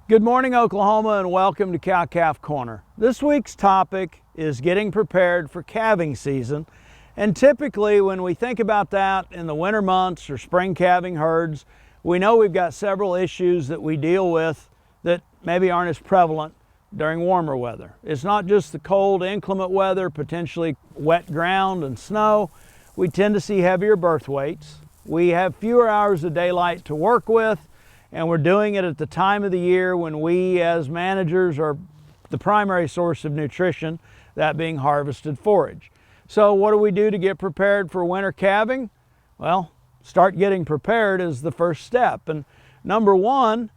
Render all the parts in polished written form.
Good morning, Oklahoma, and welcome to Cow-Calf Corner. This week's topic is getting prepared for calving season. And typically when we think about that in the winter months or spring calving herds, we know we've got several issues that we deal with that maybe aren't as prevalent during warmer weather. It's not just the cold, inclement weather, potentially wet ground and snow. We tend to see heavier birth weights. We have fewer hours of daylight to work with, and we're doing it at the time of the year when we as managers are the primary source of nutrition, that being harvested forage. So what do we do to get prepared for winter calving? Well, start getting prepared is the first step. And number one,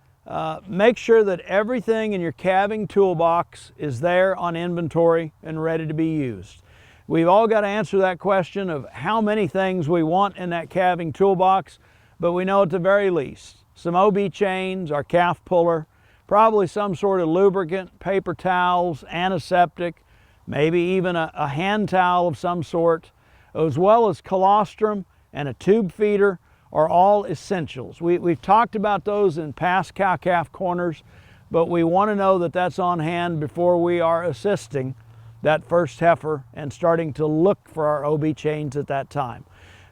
make sure that everything in your calving toolbox is there on inventory and ready to be used. We've all got to answer that question of how many things we want in that calving toolbox, but we know at the very least some OB chains, our calf puller, probably some sort of lubricant, paper towels, antiseptic, maybe even a hand towel of some sort, as well as colostrum and a tube feeder are all essentials. We've talked about those in past cow-calf corners, but we want to know that that's on hand before we are assisting that first heifer and starting to look for our OB chains at that time.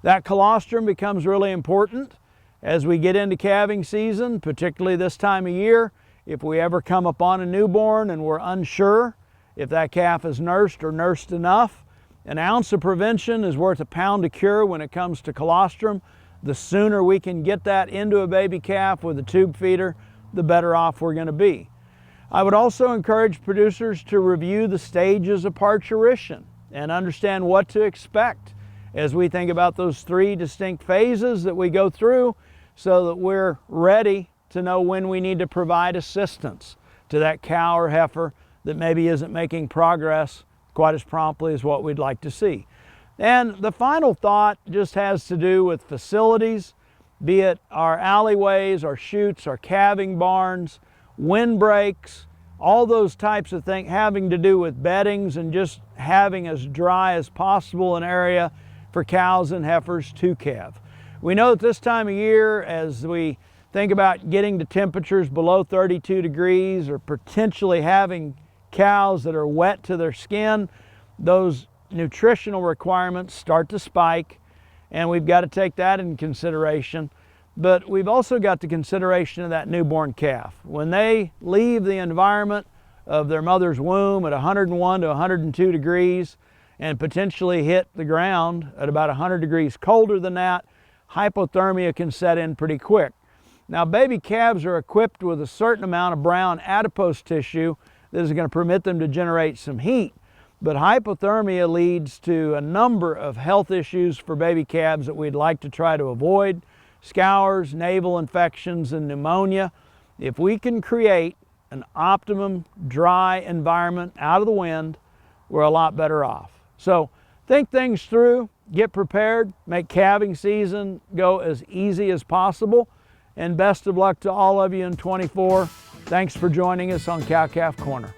That colostrum becomes really important as we get into calving season, particularly this time of year. If we ever come upon a newborn and we're unsure if that calf is nursed or nursed enough, an ounce of prevention is worth a pound of cure when it comes to colostrum. The sooner we can get that into a baby calf with a tube feeder, the better off we're going to be. I would also encourage producers to review the stages of parturition and understand what to expect as we think about those three distinct phases that we go through, so that we're ready to know when we need to provide assistance to that cow or heifer that maybe isn't making progress quite as promptly as what we'd like to see. And the final thought just has to do with facilities, be it our alleyways, our chutes, our calving barns, windbreaks, all those types of things having to do with beddings and just having as dry as possible an area for cows and heifers to calve. We know that this time of year, as we think about getting to temperatures below 32 degrees or potentially having cows that are wet to their skin, those nutritional requirements start to spike, and we've got to take that in consideration. But we've also got the consideration of that newborn calf. When they leave the environment of their mother's womb at 101 to 102 degrees and potentially hit the ground at about 100 degrees colder than that, hypothermia can set in pretty quick. Now, baby calves are equipped with a certain amount of brown adipose tissue that is going to permit them to generate some heat. But hypothermia leads to a number of health issues for baby calves that we'd like to try to avoid: scours, naval infections, and pneumonia. If we can create an optimum dry environment out of the wind, we're a lot better off. So think things through, get prepared, make calving season go as easy as possible, and best of luck to all of you in 24. Thanks for joining us on Cow-Calf Corner.